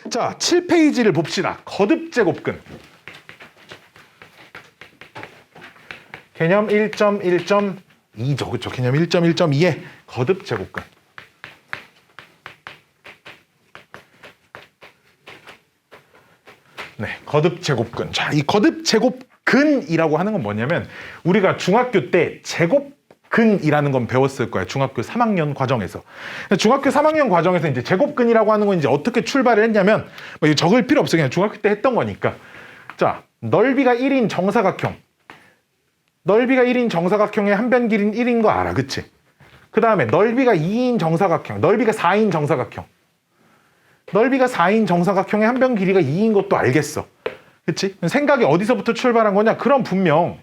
자, 7페이지를 봅시다. 거듭제곱근. 개념 1.1.2죠. 그렇죠? 개념 1.1.2의 거듭제곱근. 네, 거듭제곱근. 자, 이 거듭제곱근이라고 하는 건 뭐냐면 우리가 중학교 때 제곱근이라는 건 배웠을 거예요. 중학교 3학년 과정에서. 중학교 3학년 과정에서 이제 제곱근이라고 하는 건 이제 어떻게 출발을 했냐면 뭐 이거 적을 필요 없어요. 그냥 중학교 때 했던 거니까. 자, 넓이가 1인 정사각형. 넓이가 1인 정사각형의 한 변 길이는 1인 거 알아. 그치? 그 다음에 넓이가 2인 정사각형. 넓이가 4인 정사각형. 넓이가 4인 정사각형의 한 변 길이가 2인 것도 알겠어. 그치? 생각이 어디서부터 출발한 거냐? 그럼 분명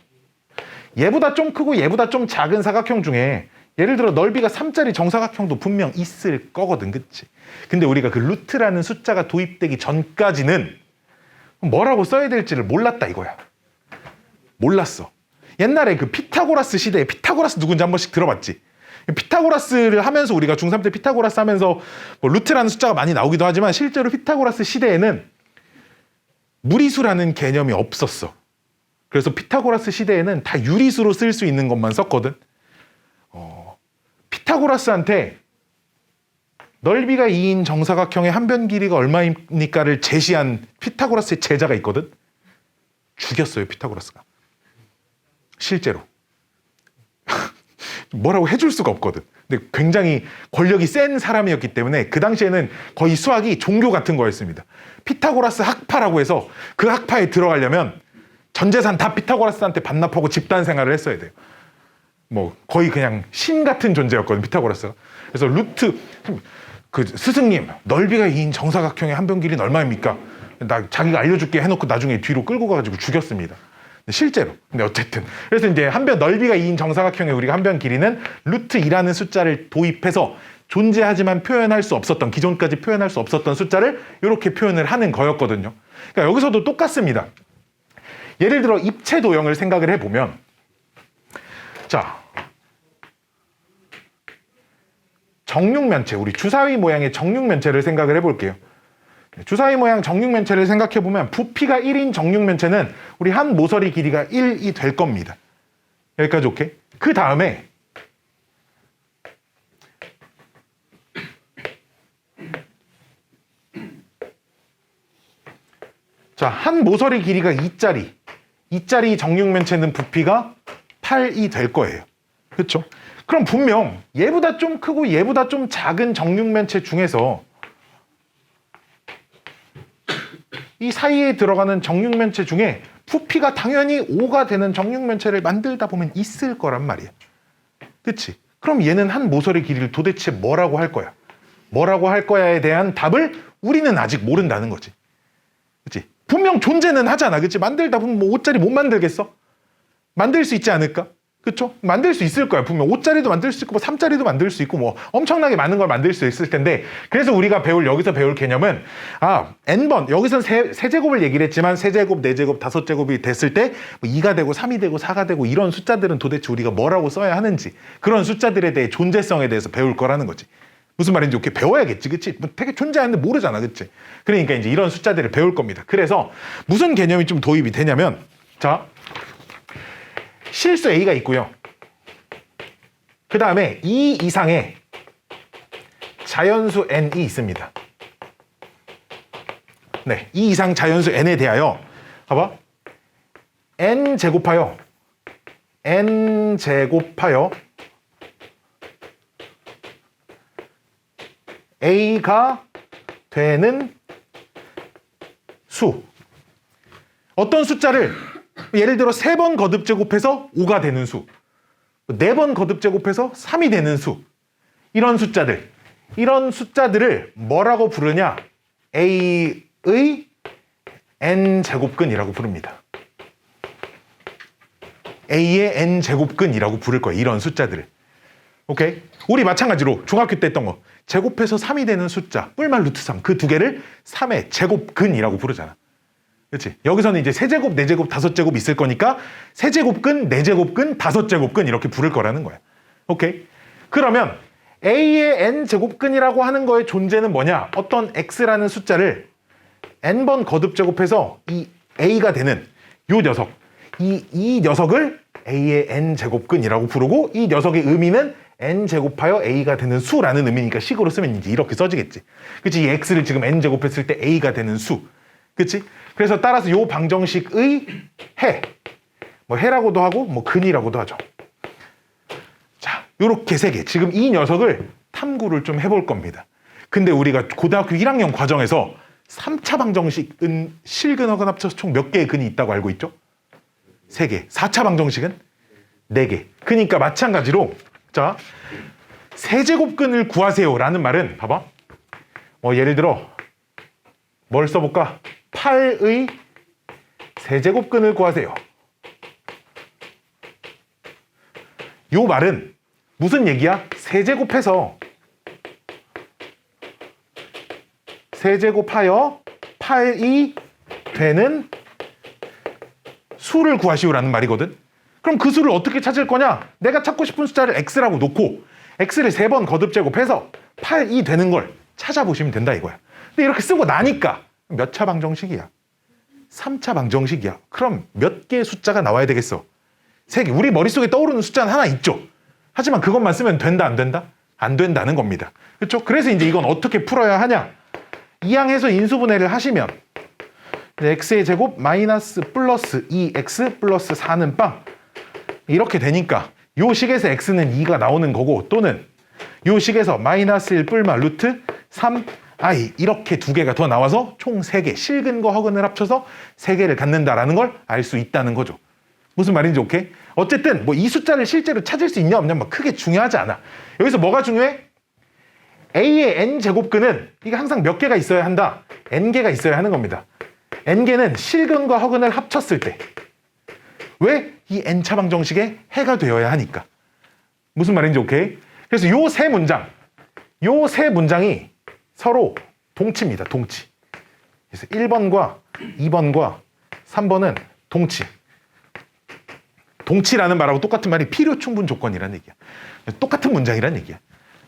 얘보다 좀 크고 얘보다 좀 작은 사각형 중에 예를 들어 넓이가 3짜리 정사각형도 분명 있을 거거든. 그치? 근데 우리가 그 루트라는 숫자가 도입되기 전까지는 뭐라고 써야 될지를 몰랐다 이거야. 몰랐어. 옛날에 그 피타고라스 시대에 피타고라스 누군지 한 번씩 들어봤지? 피타고라스를 하면서 우리가 중3 때 피타고라스 하면서 뭐 루트라는 숫자가 많이 나오기도 하지만 실제로 피타고라스 시대에는 무리수라는 개념이 없었어. 그래서 피타고라스 시대에는 다 유리수로 쓸 수 있는 것만 썼거든. 피타고라스한테 넓이가 2인 정사각형의 한 변 길이가 얼마입니까를 제시한 피타고라스의 제자가 있거든. 죽였어요, 피타고라스가. 실제로. 뭐라고 해줄 수가 없거든. 근데 굉장히 권력이 센 사람이었기 때문에 그 당시에는 거의 수학이 종교 같은 거였습니다. 피타고라스 학파라고 해서 그 학파에 들어가려면 전 재산 다 피타고라스한테 반납하고 집단 생활을 했어야 돼요. 뭐 거의 그냥 신 같은 존재였거든, 피타고라스가. 그래서 루트 그 스승님 넓이가 2인 정사각형의 한 변 길이는 얼마입니까? 자기가 알려줄게 해놓고 나중에 뒤로 끌고 가가지고 죽였습니다. 실제로. 근데 어쨌든. 그래서 이제 한 변 넓이가 2인 정사각형의 우리가 한 변 길이는 루트 2라는 숫자를 도입해서 존재하지만 표현할 수 없었던, 기존까지 표현할 수 없었던 숫자를 이렇게 표현을 하는 거였거든요. 그러니까 여기서도 똑같습니다. 예를 들어 입체 도형을 생각을 해보면, 자, 정육면체, 우리 주사위 모양의 정육면체를 생각을 해볼게요. 주사위 모양 정육면체를 생각해보면 부피가 1인 정육면체는 우리 한 모서리 길이가 1이 될 겁니다. 여기까지 오케이? 그 다음에 자, 한 모서리 길이가 2짜리 정육면체는 부피가 8이 될 거예요. 그렇죠? 그럼 분명 얘보다 좀 크고 얘보다 좀 작은 정육면체 중에서 이 사이에 들어가는 정육면체 중에 부피가 당연히 5가 되는 정육면체를 만들다 보면 있을 거란 말이야. 그치? 그럼 얘는 한 모서리 길이를 도대체 뭐라고 할 거야? 뭐라고 할 거야에 대한 답을 우리는 아직 모른다는 거지. 그치? 분명 존재는 하잖아. 그치? 만들다 보면 뭐 5짜리 못 만들겠어? 만들 수 있지 않을까? 그쵸? 만들 수 있을 거야. 분명 5짜리도 만들 수 있고 뭐 3짜리도 만들 수 있고 뭐 엄청나게 많은 걸 만들 수 있을 텐데, 그래서 우리가 여기서 배울 개념은 n번, 여기서는 세제곱을 얘기를 했지만 세제곱, 네제곱, 다섯제곱이 됐을 때 뭐 2가 되고 3이 되고 4가 되고 이런 숫자들은 도대체 우리가 뭐라고 써야 하는지, 그런 숫자들에 대해 존재성에 대해서 배울 거라는 거지. 무슨 말인지 이렇게 배워야겠지. 그치? 뭐 되게 존재하는데 모르잖아. 그치? 그러니까 이제 이런 숫자들을 배울 겁니다. 그래서 무슨 개념이 좀 도입이 되냐면, 자, 실수 A가 있고요. 그 다음에 2 이상의 자연수 N이 있습니다. 네, 2 이상 자연수 N에 대하여 봐봐. N 제곱하여 A가 되는 수. 어떤 숫자를 예를 들어 3번 거듭제곱해서 5가 되는 수, 4번 거듭제곱해서 3이 되는 수, 이런 숫자들을 뭐라고 부르냐? A의 n제곱근이라고 부릅니다. A의 n제곱근이라고 부를 거예요. 이런 숫자들을. 오케이? 우리 마찬가지로 중학교 때 했던 거, 제곱해서 3이 되는 숫자, 뿔말 루트 3, 그 두 개를 3의 제곱근이라고 부르잖아. 그렇지? 여기서는 이제 세제곱, 네제곱, 다섯제곱 있을 거니까 세제곱근, 네제곱근, 다섯제곱근 이렇게 부를 거라는 거야. 오케이? 그러면 A의 n제곱근이라고 하는 거의 존재는 뭐냐? 어떤 x라는 숫자를 n번 거듭 제곱해서 이 a가 되는 요 녀석, 이 녀석을 a의 n제곱근이라고 부르고 이 녀석의 의미는 n제곱하여 a가 되는 수라는 의미니까 식으로 쓰면 이제 이렇게 써지겠지. 그치? 이 x를 지금 n제곱했을 때 a가 되는 수. 그치? 그래서 따라서 요 방정식의 해, 뭐 해라고도 하고 뭐 근이라고도 하죠. 자, 요렇게 세 개. 지금 이 녀석을 탐구를 좀 해볼 겁니다. 근데 우리가 고등학교 1학년 과정에서 3차 방정식은 실근허근 합쳐서 총 몇 개의 근이 있다고 알고 있죠? 3개. 4차 방정식은 4개. 그러니까 마찬가지로 자, 세제곱근을 구하세요 라는 말은 봐봐. 예를 들어 뭘 써볼까? 8의 세제곱근을 구하세요. 요 말은 무슨 얘기야? 세제곱해서 세제곱하여 8이 되는 수를 구하시오라는 말이거든. 그럼 그 수를 어떻게 찾을 거냐? 내가 찾고 싶은 숫자를 x라고 놓고 x를 3번 거듭 제곱해서 8이 되는 걸 찾아보시면 된다 이거야. 근데 이렇게 쓰고 나니까 몇 차 방정식이야? 3차 방정식이야. 그럼 몇 개의 숫자가 나와야 되겠어? 3개. 우리 머릿속에 떠오르는 숫자는 하나 있죠. 하지만 그것만 쓰면 된다 안 된다? 안 된다는 겁니다. 그렇죠? 그래서 이제 이건 어떻게 풀어야 하냐? 이항해서 인수분해를 하시면 x의 제곱 마이너스 플러스 2x 플러스 4는 빵. 이렇게 되니까 요 식에서 x는 2가 나오는 거고 또는 요 식에서 마이너스 1 뿔마 루트 3i 이렇게 두 개가 더 나와서 총 3개 실근과 허근을 합쳐서 3개를 갖는다라는 걸 알 수 있다는 거죠. 무슨 말인지 오케이? 어쨌든 뭐 이 숫자를 실제로 찾을 수 있냐 없냐 뭐 크게 중요하지 않아. 여기서 뭐가 중요해? a의 n제곱근은 이게 항상 몇 개가 있어야 한다? n개가 있어야 하는 겁니다. n개는 실근과 허근을 합쳤을 때 왜? 이 n차 방정식의 해가 되어야 하니까. 무슨 말인지 오케이? 그래서 요 세 문장이 서로 동치입니다. 동치. 그래서 1번과 2번과 3번은 동치. 동치라는 말하고 똑같은 말이 필요 충분 조건이라는 얘기야. 똑같은 문장이라는 얘기야.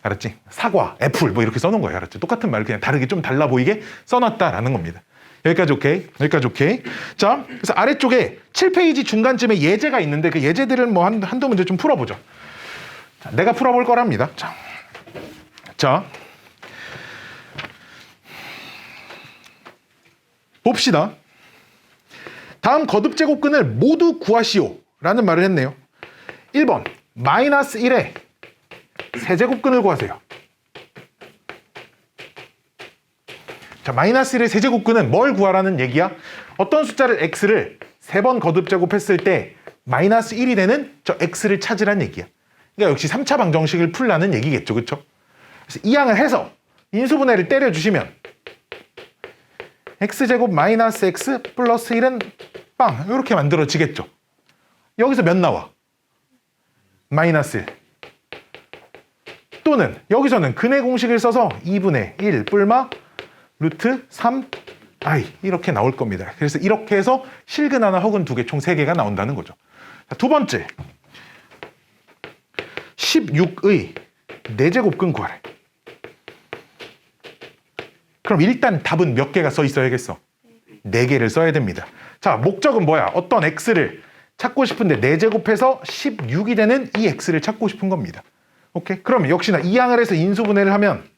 알았지? 사과, 애플 뭐 이렇게 써놓은 거야. 알았지? 똑같은 말 그냥 다르게 좀 달라 보이게 써놨다라는 겁니다. 여기까지 오케이? 여기까지 오케이? 자, 그래서 아래쪽에 7페이지 중간쯤에 예제가 있는데 그 예제들을 뭐 한두 문제 좀 풀어보죠. 자, 내가 풀어볼 거랍니다. 자, 봅시다. 다음 거듭제곱근을 모두 구하시오 라는 말을 했네요. 1번 마이너스 1의 세제곱근을 구하세요. 자, 마이너스 1의 세제곱근은 뭘 구하라는 얘기야? 어떤 숫자를 x를 3번 거듭 제곱했을 때 마이너스 1이 되는 저 x를 찾으란 얘기야. 그러니까 역시 3차 방정식을 풀라는 얘기겠죠. 그렇죠? 그래서 이항을 해서 인수분해를 때려주시면 x제곱 마이너스 x 플러스 1은 빵 이렇게 만들어지겠죠. 여기서 몇 나와? 마이너스 1. 또는 여기서는 근의 공식을 써서 2분의 1 뿔마 루트 3i 이렇게 나올 겁니다. 그래서 이렇게 해서 실근 하나 허근 2개 총 3개가 나온다는 거죠. 자, 두 번째 16의 4제곱근 구하래. 그럼 일단 답은 몇 개가 써 있어야겠어? 4개를 써야 됩니다. 자, 목적은 뭐야? 어떤 x를 찾고 싶은데 4제곱해서 16이 되는 이 x를 찾고 싶은 겁니다. 오케이? 그럼 역시나 이항을 해서 인수분해를 하면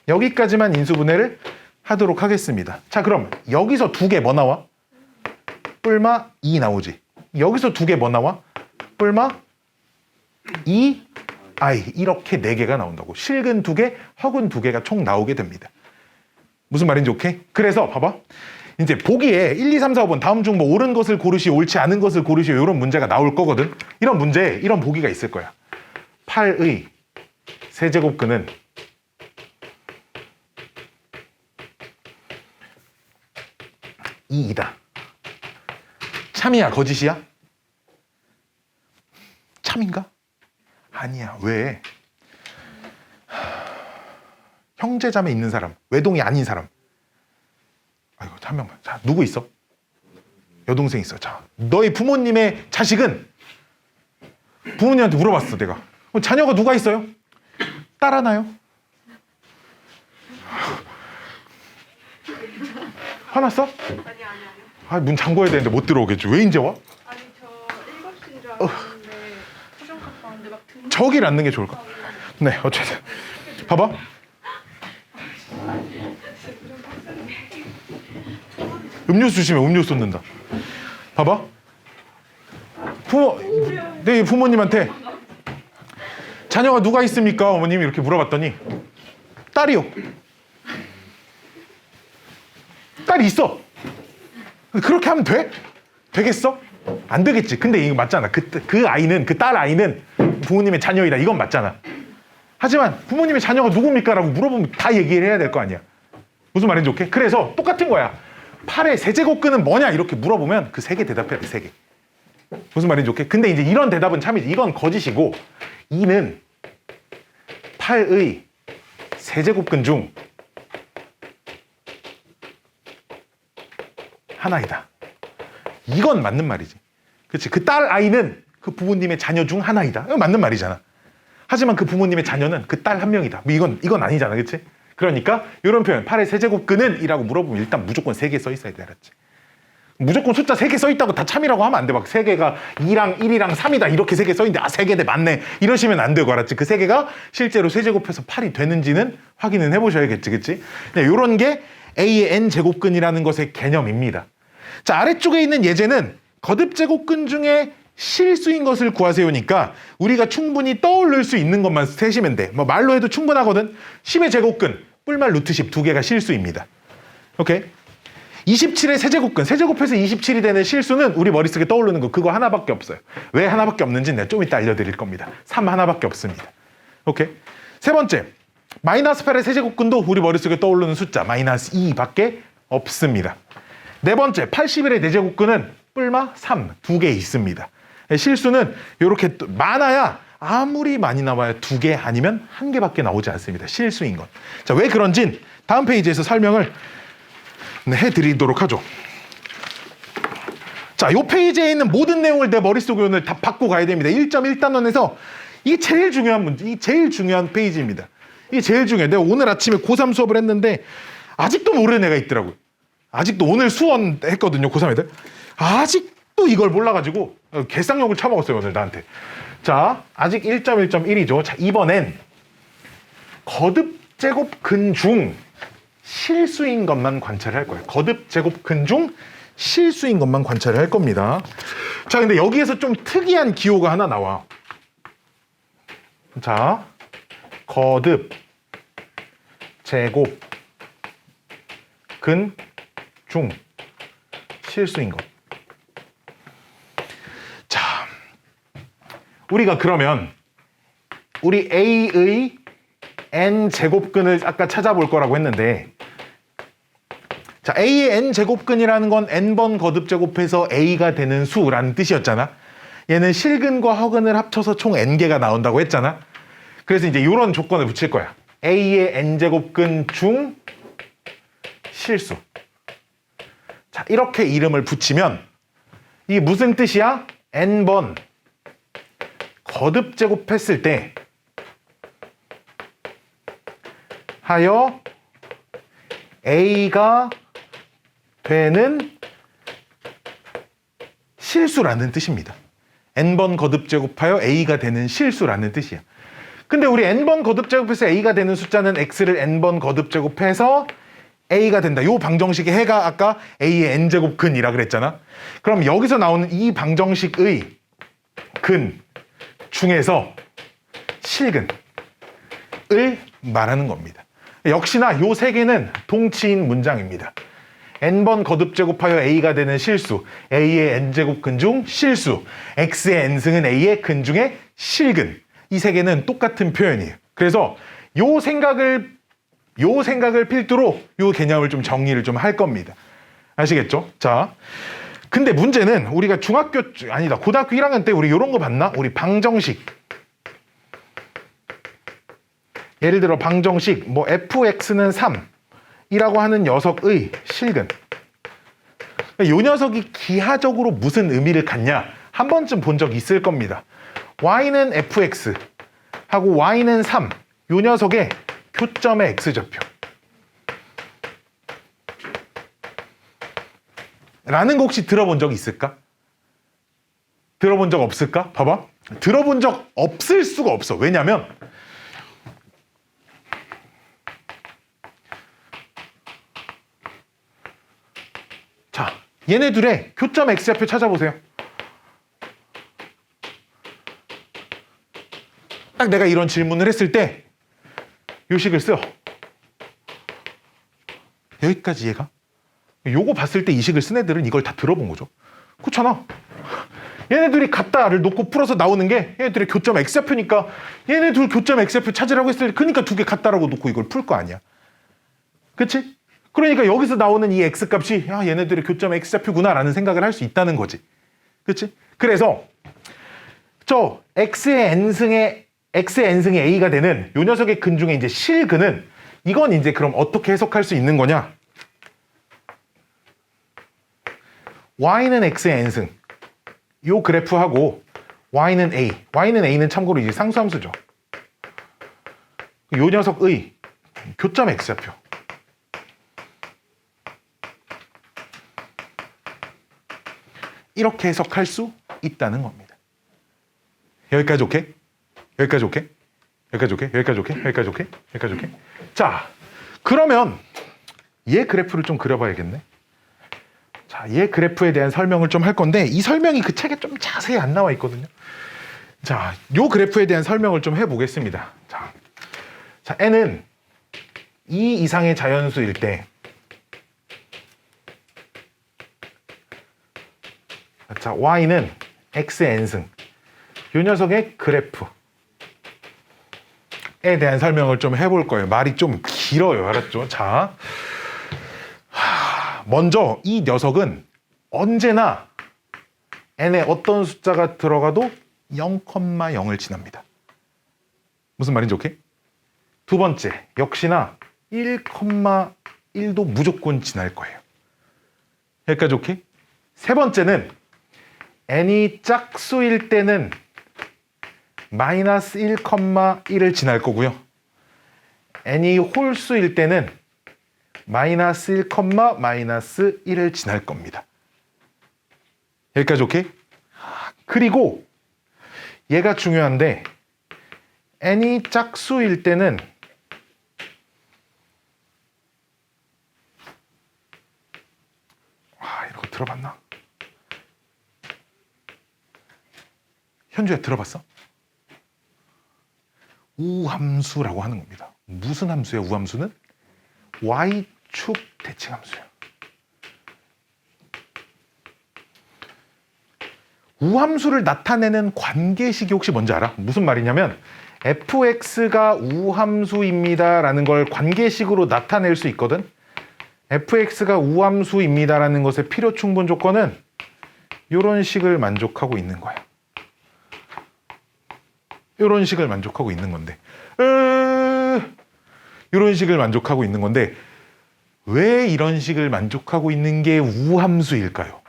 여기까지만 인수분해를 하도록 하겠습니다. 자, 그럼 여기서 2개 뭐 나와? 뿔마 2 나오지. 여기서 2개 뭐 나와? 뿔마 2i 이렇게 4개가 나온다고. 실근 2개, 허근 2개가 총 나오게 됩니다. 무슨 말인지 오케이? 그래서 봐봐. 이제 보기에 1, 2, 3, 4, 5번 다음 중 뭐 옳은 것을 고르시오, 옳지 않은 것을 고르시오 이런 문제가 나올 거거든. 이런 문제에 이런 보기가 있을 거야. 8의 세제곱근은 2이다. 참이야, 거짓이야? 참인가? 아니야. 왜? 형제자매 있는 사람, 외동이 아닌 사람. 아이고, 한 명만. 자, 누구 있어? 여동생 있어. 자, 너희 부모님의 자식은 부모님한테 물어봤어, 내가. 자녀가 누가 있어요? 딸 하나요? 화났어? 아니. 아, 문 잠궈야 되는데 못 들어오겠지. 왜 이제 와? 아니 저 7시인 줄 알았는데 표정 갖고 왔는데 막 등. 저길 앉는 게 좋을 것 같아. 네, 어쨌든 봐봐. 음료수 주시면 음료수 쏟는다. 봐봐. 네, 부모님한테 자녀가 누가 있습니까? 어머님이 이렇게 물어봤더니 딸이요. 딸이 있어. 그렇게 하면 돼? 되겠어? 안 되겠지. 근데 이거 맞잖아. 그 아이는, 그 딸 아이는 부모님의 자녀이다. 이건 맞잖아. 하지만 부모님의 자녀가 누굽니까? 라고 물어보면 다 얘기를 해야 될 거 아니야. 무슨 말인지 오케이? 그래서 똑같은 거야. 8의 세제곱근은 뭐냐? 이렇게 물어보면 그 3개 대답해야 돼. 3개. 무슨 말인지 오케이? 근데 이제 이런 대답은 참이지. 이건 거짓이고 2는 8의 세제곱근 중 하나이다. 이건 맞는 말이지. 그렇지? 그 딸 아이는 그 부모님의 자녀 중 하나이다. 이건 맞는 말이잖아. 하지만 그 부모님의 자녀는 그 딸 한 명이다. 뭐 이건 아니잖아. 그렇지? 그러니까 이런 표현 8의 세제곱근은 이라고 물어보면 일단 무조건 3개 써 있어야 돼. 알았지? 무조건 숫자 3개 써 있다고 다 참이라고 하면 안 돼. 막 3개가 2랑 1이랑 3이다. 이렇게 3개 써 있는데 3개네 맞네. 이러시면 안 되고 알았지? 그 3개가 실제로 세제곱해서 8이 되는지는 확인은 해보셔야겠지. 그치? 네, 이런 게 A의 n제곱근이라는 것의 개념입니다. 자, 아래쪽에 있는 예제는 거듭제곱근 중에 실수인 것을 구하세요니까 우리가 충분히 떠올릴 수 있는 것만 세시면 돼. 뭐 말로 해도 충분하거든. 10의 제곱근, 뿔말 루트 10 두 개가 실수입니다. 오케이? 27의 세제곱근, 세제곱해서 27이 되는 실수는 우리 머릿속에 떠오르는 거 그거 하나밖에 없어요. 왜 하나밖에 없는지 내가 좀 이따 알려드릴 겁니다. 3 하나밖에 없습니다. 오케이? 세 번째, 마이너스 8의 세제곱근도 우리 머릿속에 떠오르는 숫자 마이너스 2밖에 없습니다. 네 번째, 81의 네제곱근은 뿔마 3 두 개 있습니다. 실수는 이렇게 많아야 아무리 많이 나와야 2개 아니면 1개밖에 나오지 않습니다. 실수인 건. 자, 왜 그런진 다음 페이지에서 설명을 해드리도록 하죠. 자, 이 페이지에 있는 모든 내용을 내 머릿속에 오늘 다 받고 가야 됩니다. 1.1단원에서 이게 제일 중요한 문제, 이 제일 중요한 페이지입니다. 이게 제일 중요해. 내가 오늘 아침에 고3 수업을 했는데 아직도 모르는 애가 있더라고요. 아직도 오늘 수원 했거든요, 고3 애들. 아직도 이걸 몰라가지고 개쌍욕을 쳐먹었어요, 오늘 나한테. 자, 아직 1.1.1이죠. 자, 이번엔 거듭제곱근 중 실수인 것만 관찰할 거예요. 거듭제곱근 중 실수인 것만 관찰할 겁니다. 자, 근데 여기에서 좀 특이한 기호가 하나 나와. 자, 거듭제곱근 중 실수인 것. 자, 우리가 그러면 우리 A의 n제곱근을 아까 찾아볼 거라고 했는데, 자, A의 n제곱근이라는 건 n번 거듭제곱해서 A가 되는 수라는 뜻이었잖아. 얘는 실근과 허근을 합쳐서 총 n개가 나온다고 했잖아. 그래서 이제 이런 조건을 붙일 거야. A의 n제곱근 중 실수. 자, 이렇게 이름을 붙이면 이게 무슨 뜻이야? n번 거듭제곱했을 때 하여 A가 되는 실수라는 뜻입니다. n번 거듭제곱하여 A가 되는 실수라는 뜻이야. 근데 우리 n번 거듭제곱해서 A가 되는 숫자는 x를 n번 거듭제곱해서 A가 된다. 이 방정식의 해가 아까 A의 n제곱근이라 그랬잖아. 그럼 여기서 나오는 이 방정식의 근 중에서 실근을 말하는 겁니다. 역시나 이 세 개는 동치인 문장입니다. n번 거듭제곱하여 A가 되는 실수, A의 n제곱근 중 실수, x의 n승은 A의 근 중에 실근. 이 세 개는 똑같은 표현이에요. 그래서 요 생각을 필두로 요 개념을 좀 정리를 좀 할 겁니다. 아시겠죠? 자, 근데 문제는 우리가 고등학교 1학년 때 우리 이런 거 봤나? 우리 방정식. 예를 들어 방정식 뭐 fx는 3이라고 하는 녀석의 실근. 이 녀석이 기하적으로 무슨 의미를 갖냐? 한 번쯤 본 적 있을 겁니다. y는 fx 하고 y는 3. 이 녀석의 교점의 x좌표. 라는 거 혹시 들어본 적 있을까? 들어본 적 없을까? 봐봐. 들어본 적 없을 수가 없어. 왜냐면 자, 얘네들의 교점 x좌표 찾아보세요. 딱 내가 이런 질문을 했을 때 요 식을 써. 여기까지 이해가? 요거 봤을 때 이 식을 쓴 애들은 이걸 다 들어본 거죠. 그렇잖아. 얘네들이 같다를 놓고 풀어서 나오는 게 얘네들의 교점 x좌표니까 얘네 둘 교점 x좌표 찾으라고 했을 때 그러니까 두 개 같다라고 놓고 이걸 풀 거 아니야. 그치? 그러니까 여기서 나오는 이 x값이 야 얘네들의 교점 x좌표구나 라는 생각을 할 수 있다는 거지. 그치? 그래서 저 x의 n승의 a가 되는 요 녀석의 근 중에 이제 실근은 이건 이제 그럼 어떻게 해석할 수 있는 거냐? y는 x의 n승 요 그래프하고 y는 a는 참고로 이제 상수함수죠. 요 녀석의 교점 x좌표 이렇게 해석할 수 있다는 겁니다. 여기까지 오케이? 여기까지 오케이? 여기까지 오케이? 여기까지 오케이? 여기까지 오케이? 여기까지 오케이? 자, 그러면 얘 그래프를 좀 그려봐야겠네. 자, 얘 그래프에 대한 설명을 좀 할 건데 이 설명이 그 책에 좀 자세히 안 나와 있거든요. 자, 요 그래프에 대한 설명을 좀 해보겠습니다. 자, n은 2 이상의 자연수일 때 자, y는 x의 n승 요 녀석의 그래프에 대한 설명을 좀 해볼 거예요. 말이 좀 길어요. 알았죠? 자, 먼저 이 녀석은 언제나 n에 어떤 숫자가 들어가도 0,0을 지납니다. 무슨 말인지 오케이? 두 번째, 역시나 1,1도 무조건 지날 거예요. 여기까지 오케이? 세 번째는 n이 짝수일 때는 마이너스 1,1을 지날 거고요. n이 홀수일 때는 마이너스 1, 마이너스 1을 지날 겁니다. 여기까지 오케이? 그리고 얘가 중요한데 n이 짝수일 때는 이런 거 들어봤나? 현주야 들어봤어? 우함수라고 하는 겁니다. 무슨 함수야 우함수는? y축 대칭함수야. 우함수를 나타내는 관계식이 혹시 뭔지 알아? 무슨 말이냐면 fx가 우함수입니다 라는 걸 관계식으로 나타낼 수 있거든. fx가 우함수입니다 라는 것의 필요 충분 조건은 이런 식을 만족하고 있는 거야. 이런 식을 만족하고 있는 건데 이런 식을 만족하고 있는 건데 왜 이런 식을 만족하고 있는 게 우함수일까요?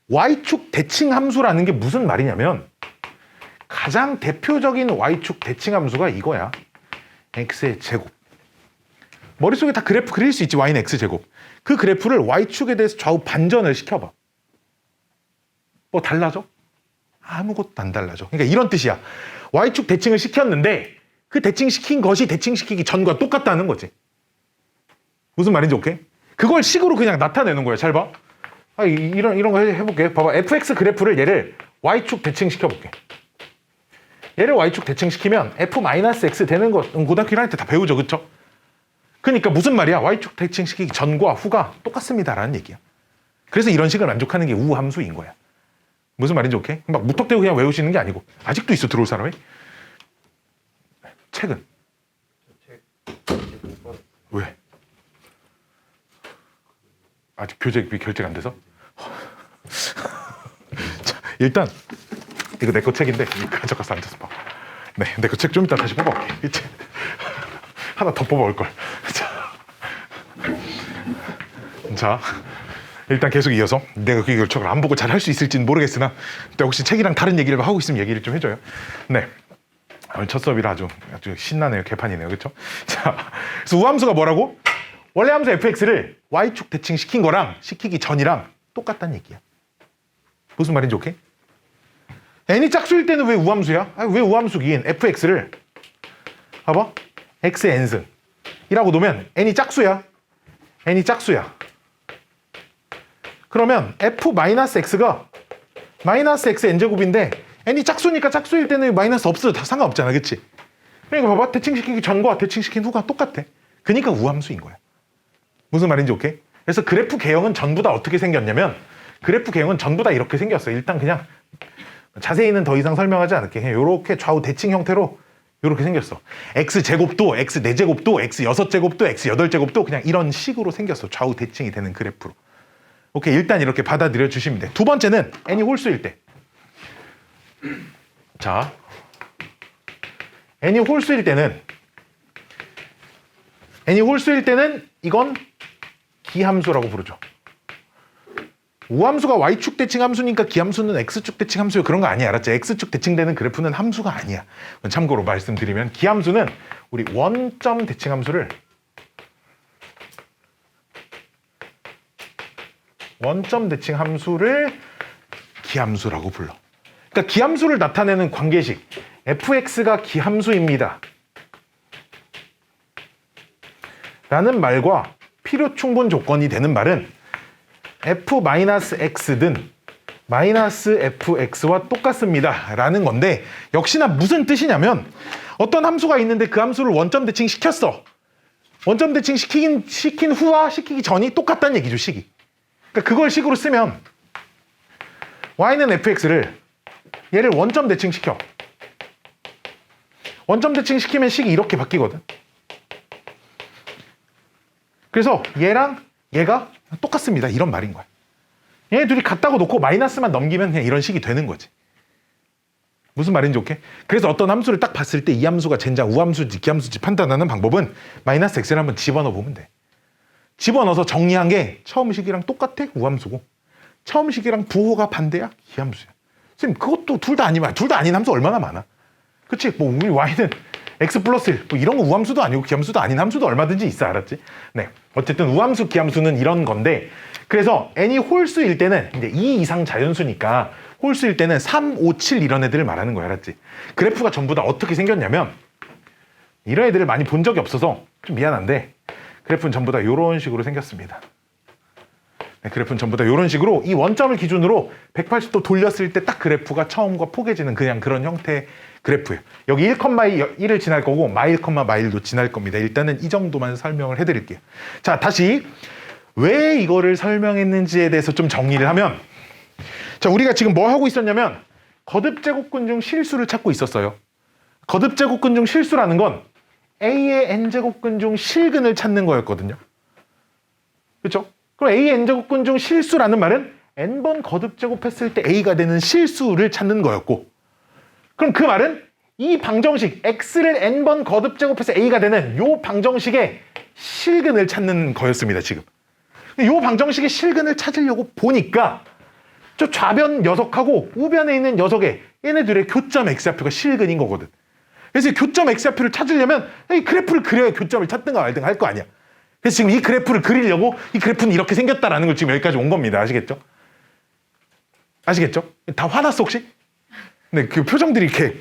y축 대칭 함수라는 게 무슨 말이냐면 가장 대표적인 y축 대칭 함수가 이거야. x의 제곱. 머릿속에 다 그래프 그릴 수 있지. y는 x제곱. 그 그래프를 y축에 대해서 좌우 반전을 시켜봐. 뭐 달라져? 아무것도 안 달라져. 그러니까 이런 뜻이야. y축 대칭을 시켰는데 그 대칭시킨 것이 대칭시키기 전과 똑같다는 거지. 무슨 말인지 오케이? 그걸 식으로 그냥 나타내는 거야. 잘 봐. 이런 거 해볼게. 봐봐. fx 그래프를 얘를 y축 대칭시켜볼게. 얘를 y축 대칭시키면 f-x 되는 거 고등학교 1학년 때 다 배우죠. 그쵸? 그러니까 무슨 말이야? y축 대칭시키기 전과 후가 똑같습니다라는 얘기야. 그래서 이런 식을 만족하는 게 우함수인 거야. 무슨 말인지 오케이? 막 무턱대고 그냥 외우시는 게 아니고. 아직도 있어 들어올 사람이? 책은? 왜? 아직 교재비 결제가 안 돼서? 자, 일단 이거 내 거 책인데 이거 가져가서 앉아서 봐. 네, 내 거 책 좀 이따 다시 뽑아올게. 이제 하나 더 뽑아올 걸. 자, 일단 계속 이어서 내가 이걸 저걸 안 보고 잘 할 수 있을지는 모르겠으나 내가 혹시 책이랑 다른 얘기를 하고 있으면 얘기를 좀 해줘요. 네. 오늘 첫 수업이라 아주 신나네요. 개판이네요. 그렇죠? 자, 그래서 우함수가 뭐라고? 원래 함수 fx를 y축 대칭시킨 거랑 시키기 전이랑 똑같다는 얘기야. 무슨 말인지 오케이? n이 짝수일 때는 왜 우함수야? 왜 우함수긴 fx를 봐봐. x의 n승 이라고 놓으면 n이 짝수야. n이 짝수야. 그러면 f-x가 마이너스 x n제곱인데 n이 짝수니까 짝수일 때는 마이너스 없어도 다 상관없잖아. 그치? 그러니까 봐봐. 대칭시키기 전과 대칭시킨 후가 똑같아. 그러니까 우함수인 거야. 무슨 말인지 오케이? 그래서 그래프 개형은 전부 다 어떻게 생겼냐면 그래프 개형은 전부 다 이렇게 생겼어. 일단 그냥 자세히는 더 이상 설명하지 않을게. 그냥 이렇게 좌우 대칭 형태로 이렇게 생겼어. x제곱도 x4제곱도 x6제곱도 x8제곱도 그냥 이런 식으로 생겼어. 좌우 대칭이 되는 그래프로. 오케이, 일단 이렇게 받아들여 주시면 돼. 두 번째는 n이 홀수일 때. 자, n이 홀수일 때는 이건 기함수라고 부르죠. 우함수가 y축 대칭 함수니까 기함수는 x축 대칭 함수 그런 거 아니야. 알았지? x축 대칭되는 그래프는 함수가 아니야. 참고로 말씀드리면 기함수는 우리 원점 대칭 함수를 기함수라고 불러. 그러니까 기함수를 나타내는 관계식 fx가 기함수입니다 라는 말과 필요 충분 조건이 되는 말은 f-x든 -fx와 똑같습니다 라는 건데, 역시나 무슨 뜻이냐면 어떤 함수가 있는데 그 함수를 원점 대칭 시켰어. 원점 대칭 시킨 후와 시키기 전이 똑같다는 얘기죠. 식이. 그러니까 그걸 식으로 쓰면 y는 fx를 얘를 원점 대칭 시켜. 원점 대칭 시키면 식이 이렇게 바뀌거든. 그래서 얘랑 얘가 똑같습니다 이런 말인 거야. 얘네 둘이 같다고 놓고 마이너스만 넘기면 그냥 이런 식이 되는 거지. 무슨 말인지 오케이? 그래서 어떤 함수를 딱 봤을 때 이 함수가 젠장 우함수인지 기함수인지 판단하는 방법은 마이너스 x를 한번 집어넣어 보면 돼. 집어넣어서 정리한 게 처음 식이랑 똑같아? 우함수고, 처음 식이랑 부호가 반대야? 기함수야. 선생님 그것도 둘 다 아니면 둘 다 아닌 함수 얼마나 많아? 그치? 뭐 우리 y는 x 플러스 1 뭐 이런 거 우함수도 아니고 기함수도 아닌 함수도 얼마든지 있어. 알았지? 네. 어쨌든 우함수 기함수는 이런 건데, 그래서 n이 홀수일 때는 이제 2 이상 자연수니까 홀수일 때는 3, 5, 7 이런 애들을 말하는 거야. 알았지? 그래프가 전부 다 어떻게 생겼냐면 이런 애들을 많이 본 적이 없어서 좀 미안한데 그래프는 전부 다 이런 식으로 생겼습니다. 네, 그래프는 전부 다 이런 식으로 이 원점을 기준으로 180도 돌렸을 때 딱 그래프가 처음과 포개지는 그냥 그런 형태의 그래프예요. 여기 1,1을 지날 거고 마1,마1도 지날 겁니다. 일단은 이 정도만 설명을 해드릴게요. 자, 다시 왜 이거를 설명했는지에 대해서 좀 정리를 하면, 자, 우리가 지금 뭐 하고 있었냐면 거듭제곱근 중 실수를 찾고 있었어요. 거듭제곱근 중 실수라는 건 a의 n제곱근 중 실근을 찾는 거였거든요. 그렇죠? 그럼 a의 n제곱근 중 실수라는 말은 n번 거듭제곱했을 때 a가 되는 실수를 찾는 거였고, 그럼 그 말은 이 방정식 x를 n번 거듭제곱해서 a가 되는 요 방정식의 실근을 찾는 거였습니다. 지금 요 방정식의 실근을 찾으려고 보니까 저 좌변 녀석하고 우변에 있는 녀석의 얘네들의 교점 x좌표가 실근인 거거든. 그래서 이 교점 x좌표를 찾으려면 이 그래프를 그려야 교점을 찾든가 말든가 할 거 아니야. 그래서 지금 이 그래프를 그리려고 이 그래프는 이렇게 생겼다라는 걸 지금 여기까지 온 겁니다. 아시겠죠? 아시겠죠? 다 화났어 혹시? 네, 그 표정들이 이렇게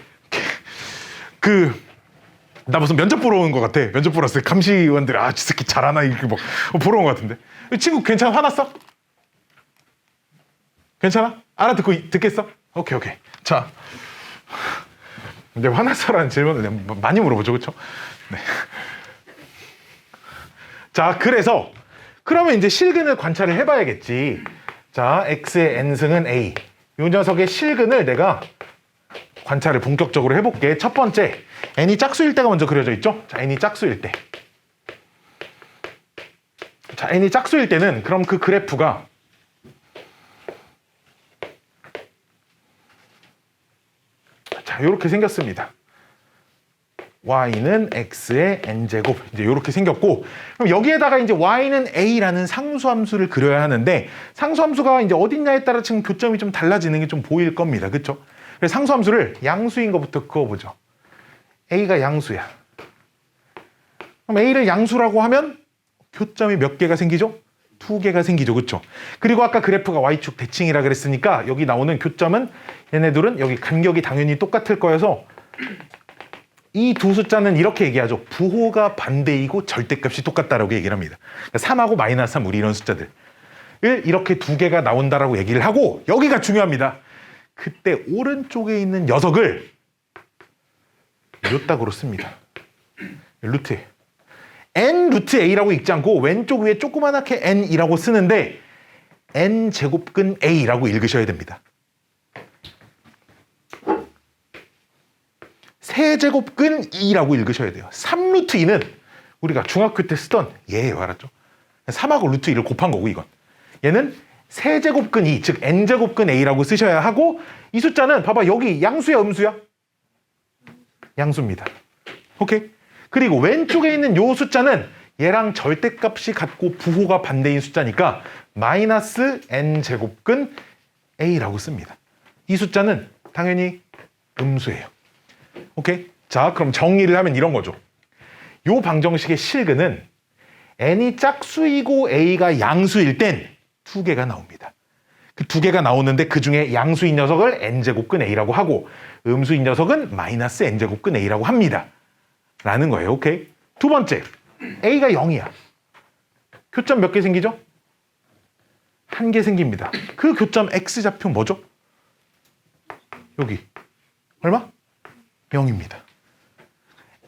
나 무슨 면접 보러 온 것 같아. 면접 보러 왔을 때 감시위원들이 저 새끼 잘하나 이렇게 뭐 보러 온 것 같은데. 이 친구 괜찮아? 화났어? 괜찮아? 듣겠어? 오케이. 자, 이제 화났어라는 질문을 많이 물어보죠, 그렇죠? 네. 자, 그래서 그러면 이제 실근을 관찰을 해봐야겠지. 자, x의 n승은 a. 이 녀석의 실근을 내가 관찰을 본격적으로 해볼게. 첫 번째, n이 짝수일 때가 먼저 그려져 있죠? 자, n이 짝수일 때. 자, n이 짝수일 때는 그럼 그 그래프가 자, 이렇게 생겼습니다. y는 x의 n제곱 이제 이렇게 생겼고, 그럼 여기에다가 이제 y는 a라는 상수함수를 그려야 하는데, 상수함수가 이제 어딨냐에 따라 지금 교점이 좀 달라지는 게 좀 보일 겁니다. 그렇죠? 그래서 상수함수를 양수인 것부터 그어보죠. a가 양수야. 그럼 a를 양수라고 하면 교점이 몇 개가 생기죠? 2개가 생기죠. 그렇죠? 그리고 아까 그래프가 y축 대칭이라 그랬으니까 여기 나오는 교점은 얘네들은 여기 간격이 당연히 똑같을 거여서 이 두 숫자는 이렇게 얘기하죠. 부호가 반대이고 절대값이 똑같다라고 얘기를 합니다. 그러니까 3하고 마이너스 3 우리 이런 숫자들을 이렇게 2개가 나온다라고 얘기를 하고 여기가 중요합니다. 그때 오른쪽에 있는 녀석을 요따구로 씁니다. 루트 n 루트 a라고 읽지 않고 왼쪽 위에 조그맣게 n이라고 쓰는데 n 제곱근 a라고 읽으셔야 됩니다. 세제곱근 2라고 읽으셔야 돼요. 3루트 2는 우리가 중학교 때 쓰던 얘예요. 알았죠? 3하고 루트 2를 곱한 거고 이건. 얘는 세제곱근 2, 즉 n제곱근 a라고 쓰셔야 하고 이 숫자는 봐봐 여기 양수야 음수야? 양수입니다. 오케이? 그리고 왼쪽에 있는 요 숫자는 얘랑 절대값이 같고 부호가 반대인 숫자니까 마이너스 n제곱근 a라고 씁니다. 이 숫자는 당연히 음수예요. 오케이? 자, 그럼 정리를 하면 이런 거죠. 요 방정식의 실근은 n이 짝수이고 a가 양수일 땐 2개가 나옵니다. 그 2개가 나오는데 그 중에 양수인 녀석을 n제곱근 a라고 하고 음수인 녀석은 마이너스 n제곱근 a라고 합니다. 라는 거예요. 오케이? 두 번째, a가 0이야. 교점 몇 개 생기죠? 1개 생깁니다. 그 교점 x좌표 뭐죠? 여기. 얼마? 0입니다.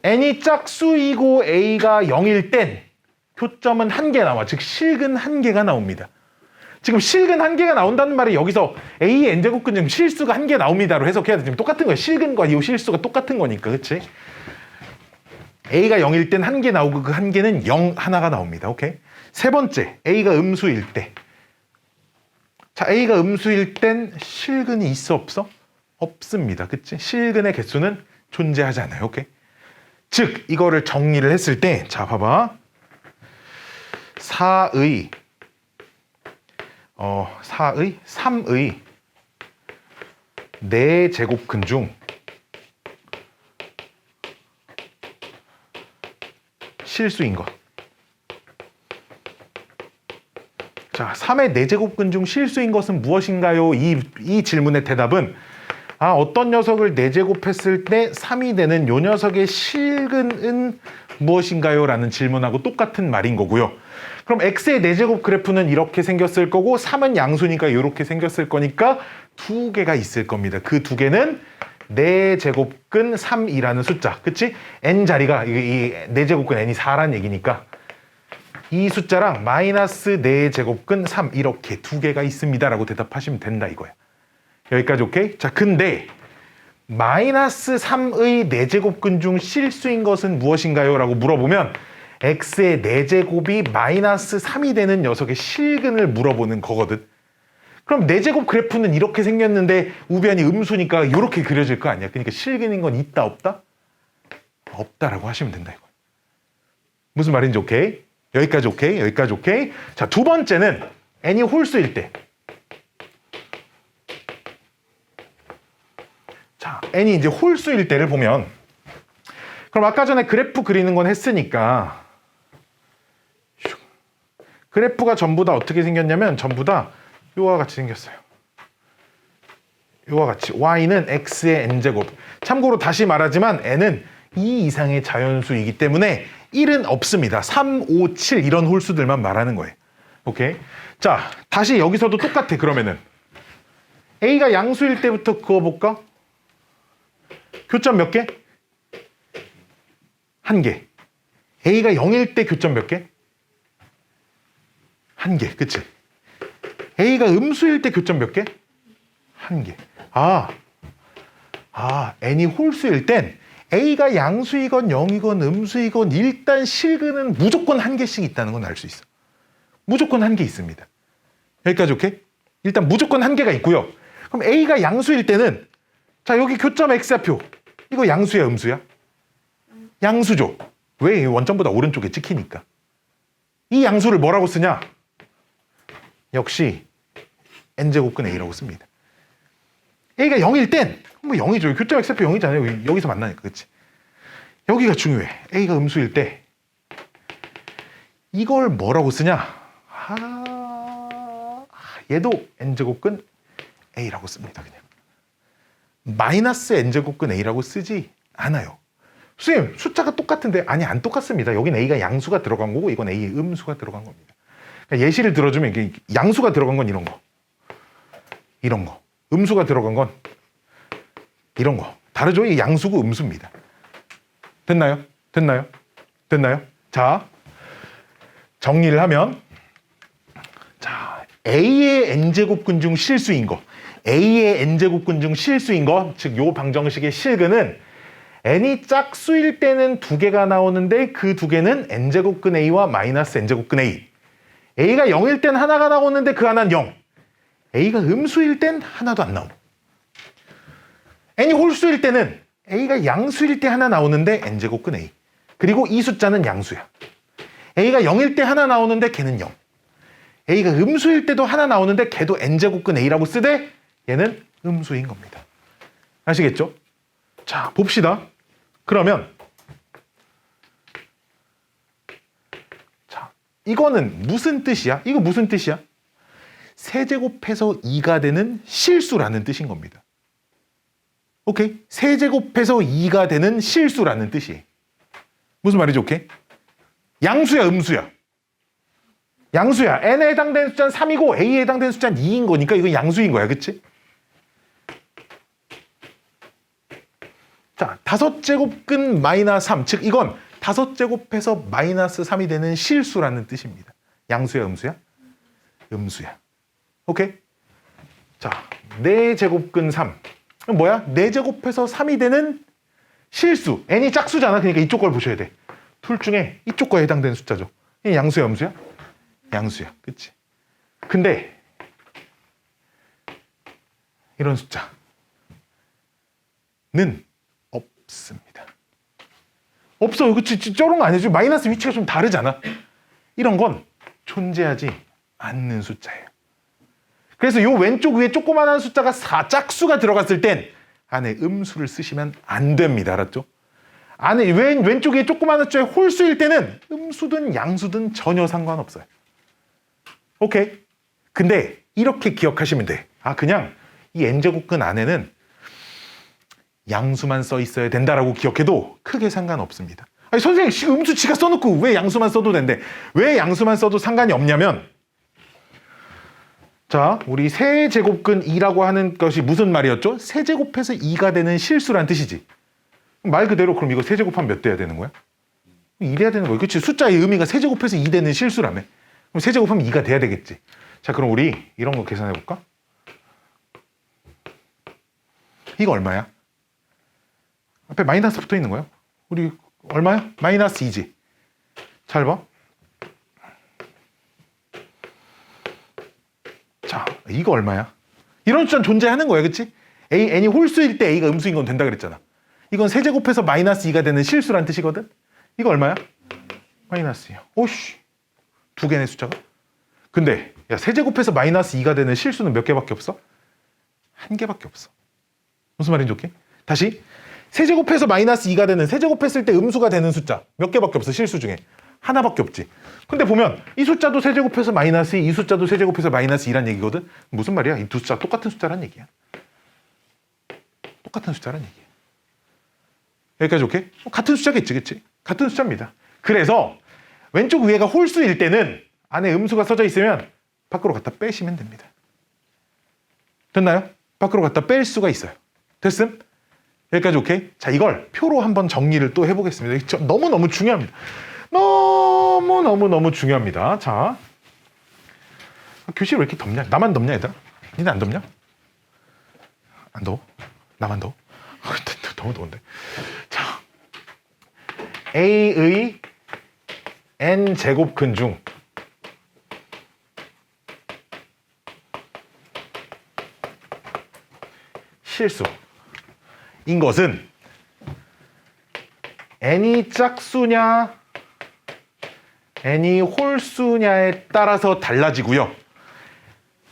n이 짝수이고 a가 0일 땐 교점은 1개 나와. 즉 실근 1개가 나옵니다. 지금 실근 1개가 나온다는 말이 여기서 a의 n제곱근 중 실수가 1개 나옵니다로 해석해야 돼. 지금 똑같은 거야. 실근과 이 실수가 똑같은 거니까. 그치? a가 0일 땐 1개 나오고 그 1개는 0 하나가 나옵니다. 오케이? 세 번째, a가 음수일 때. 자, a가 음수일 땐 실근이 있어 없어? 없습니다. 그치? 실근의 개수는 존재하지 않아요. 오케이? 즉, 이거를 정리를 했을 때, 자, 봐봐. 4의 3의 4제곱근 중 실수인 것. 자, 3의 4제곱근 중 실수인 것은 무엇인가요? 이 질문의 대답은 어떤 녀석을 4제곱했을 때 3이 되는 요 녀석의 실근은 무엇인가요? 라는 질문하고 똑같은 말인 거고요. 그럼 x의 4제곱 그래프는 이렇게 생겼을 거고 3은 양수니까 이렇게 생겼을 거니까 2개가 있을 겁니다. 그 2개는 4제곱근 3이라는 숫자. 그치? n 자리가 이 4제곱근 n이 4란 얘기니까 이 숫자랑 마이너스 4제곱근 3 이렇게 2개가 있습니다. 라고 대답하시면 된다 이거야. 여기까지 오케이? 자, 근데 마이너스 3의 4제곱근 중 실수인 것은 무엇인가요? 라고 물어보면 x의 4제곱이 마이너스 3이 되는 녀석의 실근을 물어보는 거거든. 그럼 4제곱 그래프는 이렇게 생겼는데 우변이 음수니까 이렇게 그려질 거 아니야. 그러니까 실근인 건 있다 없다? 없다라고 하시면 된다 이거. 무슨 말인지 오케이? 여기까지 오케이? 여기까지 오케이? 자, 두 번째는 n이 홀수일 때. 자, n이 이제 홀수일 때를 보면 그럼 아까 전에 그래프 그리는 건 했으니까 그래프가 전부 다 어떻게 생겼냐면 전부 다 요와 같이 생겼어요. 요와 같이 y는 x의 n제곱. 참고로 다시 말하지만 n은 2 이상의 자연수이기 때문에 1은 없습니다. 3, 5, 7 이런 홀수들만 말하는 거예요. 오케이? 자, 다시 여기서도 똑같아. 그러면은 a가 양수일 때부터 그어볼까? 교점 몇 개? 1개. a가 0일 때 교점 몇 개? 1개. 그치? a가 음수일 때 교점 몇 개? 1개. n이 홀수일 땐 a가 양수이건 0이건 음수이건 일단 실근은 무조건 1개씩 있다는 건 알 수 있어. 무조건 1개 있습니다. 여기까지 오케이? 일단 무조건 1개가 있고요. 그럼 a가 양수일 때는 자, 여기 교점 x좌표. 이거 양수야, 음수야? 양수죠. 왜? 원점보다 오른쪽에 찍히니까. 이 양수를 뭐라고 쓰냐? 역시 n제곱근 a라고 씁니다. a가 0일 땐 뭐 0이죠. 교점 x좌표 0이잖아요. 여기서 만나니까. 그치? 여기가 중요해. a가 음수일 때 이걸 뭐라고 쓰냐? 얘도 n제곱근 a라고 씁니다. 그냥 마이너스 n제곱근 a라고 쓰지 않아요. 선생님 숫자가 똑같은데 아니 안 똑같습니다. 여긴 a가 양수가 들어간 거고 이건 a의 음수가 들어간 겁니다. 그러니까 예시를 들어주면 이게 양수가 들어간 건 이런 거, 이런 거, 음수가 들어간 건 이런 거. 다르죠? 이 양수고 음수입니다. 됐나요? 됐나요? 됐나요? 자, 정리를 하면 자, A의 n제곱근 중 실수인 거, A의 n제곱근 중 실수인 거, 즉 요 방정식의 실근은 n이 짝수일 때는 두 개가 나오는데 그 두 개는 n제곱근 a와 마이너스 n제곱근 a. a가 0일 땐 하나가 나오는데 그 하나는 0. a가 음수일 땐 하나도 안 나오고. n이 홀수일 때는 a가 양수일 때 하나 나오는데 n제곱근 a. 그리고 이 숫자는 양수야. a가 0일 때 하나 나오는데 걔는 0. a가 음수일 때도 하나 나오는데 걔도 n제곱근 a라고 쓰되 얘는 음수인 겁니다. 아시겠죠? 자, 봅시다. 그러면 자, 이거는 무슨 뜻이야? 이거 무슨 뜻이야? 세제곱해서 2가 되는 실수라는 뜻인 겁니다. 오케이? 세제곱해서 2가 되는 실수라는 뜻이에요. 무슨 말이죠? 오케이? 양수야, 음수야? 양수야. n에 해당되는 숫자는 3이고 a에 해당되는 숫자는 2인 거니까 이건 양수인 거야. 그치? 자, 5제곱근 마이너스 3. 즉 이건 5제곱해서 마이너스 3이 되는 실수라는 뜻입니다. 양수야, 음수야? 음수야. 오케이? 자, 4제곱근 3. 뭐야? 4제곱해서 3이 되는 실수. n이 짝수잖아. 그러니까 이쪽 걸 보셔야 돼. 둘 중에 이쪽 거에 해당되는 숫자죠. 이 양수야, 음수야? 양수야. 그치? 근데 이런 숫자는 없습니다. 없어요. 그치? 저런 거 아니죠? 마이너스 위치가 좀 다르잖아. 이런 건 존재하지 않는 숫자예요. 그래서 이 왼쪽 위에 조그마한 숫자가 4 짝수가 들어갔을 땐 안에 음수를 쓰시면 안 됩니다. 알았죠? 안에 왼쪽 위에 조그마한 숫자의 홀수일 때는 음수든 양수든 전혀 상관없어요. 오케이? 근데 이렇게 기억하시면 돼. 아, 그냥 이 n제곱근 안에는 양수만 써 있어야 된다라고 기억해도 크게 상관없습니다. 아니, 선생님 지금 음수 지가 써놓고 왜 양수만 써도 된대? 왜 양수만 써도 상관이 없냐면 자, 우리 세제곱근 2라고 하는 것이 무슨 말이었죠? 세제곱해서 2가 되는 실수란 뜻이지. 말 그대로 그럼 이거 세제곱하면 몇 돼야 되는 거야? 2 돼야 되는 거야. 그렇지? 숫자의 의미가 세제곱해서 2 되는 실수라며. 그럼 세제곱하면 2가 돼야 되겠지. 자, 그럼 우리 이런 거 계산해 볼까? 이거 얼마야? 앞에 마이너스 붙어 있는 거예요. 우리 얼마야? 마이너스 2지. 잘 봐. 자, 이거 얼마야? 이런 숫자는 존재하는 거야. 그치? n이 홀수일 때 a가 음수인 건 된다 그랬잖아. 이건 세제곱해서 마이너스 2가 되는 실수란 뜻이거든? 이거 얼마야? 마이너스 2야. 오씨. 두 개네 숫자가? 근데 야, 세제곱해서 마이너스 2가 되는 실수는 몇 개밖에 없어? 한 개밖에 없어. 무슨 말인지 오케이? 다시. 세제곱해서 마이너스 2가 되는, 세제곱했을 때 음수가 되는 숫자 몇 개밖에 없어. 실수 중에 하나밖에 없지. 근데 보면 이 숫자도 세제곱해서 마이너스 2, 이 숫자도 세제곱해서 마이너스 2란 얘기거든. 무슨 말이야? 이 두 숫자 똑같은 숫자란 얘기야. 똑같은 숫자란 얘기야. 여기까지 오케이? 같은 숫자겠지, 그치? 같은 숫자입니다. 그래서 왼쪽 위에가 홀수일 때는 안에 음수가 써져 있으면 밖으로 갖다 빼시면 됩니다. 됐나요? 밖으로 갖다 뺄 수가 있어요. 됐음? 여기까지 오케이? 자, 이걸 표로 한번 정리를 또 해보겠습니다. 너무너무 중요합니다. 너무너무 중요합니다. 자, 교실 왜 이렇게 덥냐? 나만 덥냐, 얘들아? 니네 안 덥냐? 안 더워? 나만 더워? 너무 더운데. 자, A의 n제곱근 중 실수인 것은 n이 짝수냐 n이 홀수냐에 따라서 달라지고요.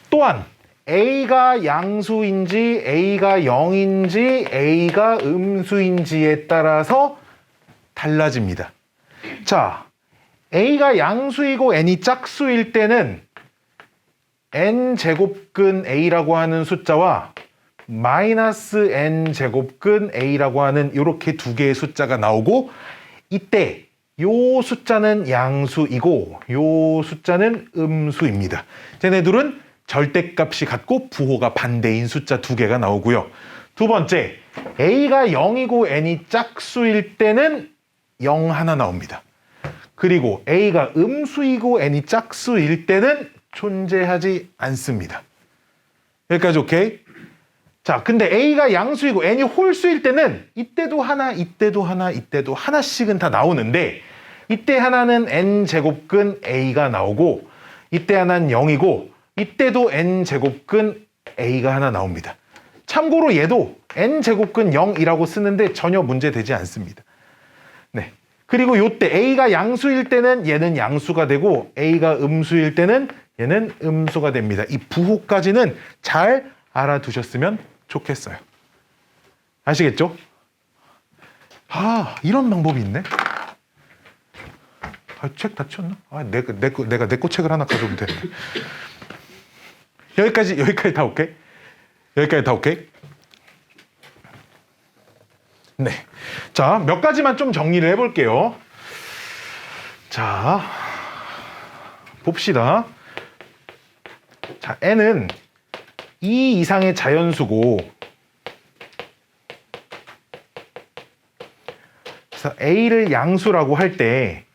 또한 a가 양수인지 a가 0인지 a가 음수인지에 따라서 달라집니다. 자, a가 양수이고 n이 짝수일 때는 n제곱근 a라고 하는 숫자와 마이너스 n제곱근 a라고 하는 이렇게 두 개의 숫자가 나오고, 이때 요 숫자는 양수이고 요 숫자는 음수입니다. 쟤네들은 절대값이 같고 부호가 반대인 숫자 두 개가 나오고요. 두 번째, a가 0이고 n이 짝수일 때는 0 하나 나옵니다. 그리고 a가 음수이고 n이 짝수일 때는 존재하지 않습니다. 여기까지 오케이? 자, 근데 a가 양수이고 n이 홀수일 때는 이때도 하나, 이때도 하나, 이때도 하나씩은 다 나오는데, 이때 하나는 n제곱근 a가 나오고, 이때 하나는 0이고, 이때도 n제곱근 a가 하나 나옵니다. 참고로 얘도 n제곱근 0이라고 쓰는데 전혀 문제되지 않습니다. 네. 그리고 요때 a가 양수일 때는 얘는 양수가 되고, a가 음수일 때는 얘는 음수가 됩니다. 이 부호까지는 잘 알아두셨으면 좋겠어요. 아시겠죠? 아, 이런 방법이 있네. 아, 책 다 치웠나? 아, 내가 내 거 책을 하나 가져오면 되는데. 여기까지 다 오케이? 여기까지 다 오케이? 네. 자, 몇 가지만 좀 정리를 해볼게요. 자, 봅시다. 자, n은 2 이상의 자연수고, 그래서 a를 양수라고 할 때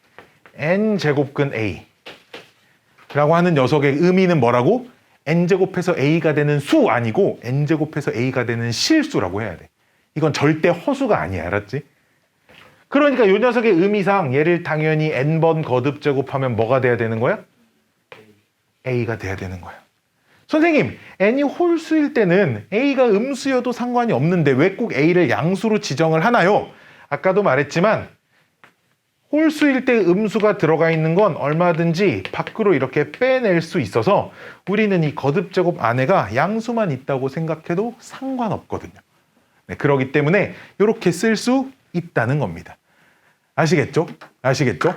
n제곱근 a라고 하는 녀석의 의미는 뭐라고? n제곱해서 a가 되는 수 아니고 n제곱해서 a가 되는 실수라고 해야 돼. 이건 절대 허수가 아니야, 알았지? 그러니까 이 녀석의 의미상 얘를 당연히 n번 거듭 제곱하면 뭐가 돼야 되는 거야? a가 돼야 되는 거야. 선생님, n이 홀수일 때는 a가 음수여도 상관이 없는데 왜 꼭 a를 양수로 지정을 하나요? 아까도 말했지만 홀수일 때 음수가 들어가 있는 건 얼마든지 밖으로 이렇게 빼낼 수 있어서 우리는 이 거듭제곱 안에가 양수만 있다고 생각해도 상관없거든요. 네, 그렇기 때문에 이렇게 쓸 수 있다는 겁니다. 아시겠죠? 아시겠죠?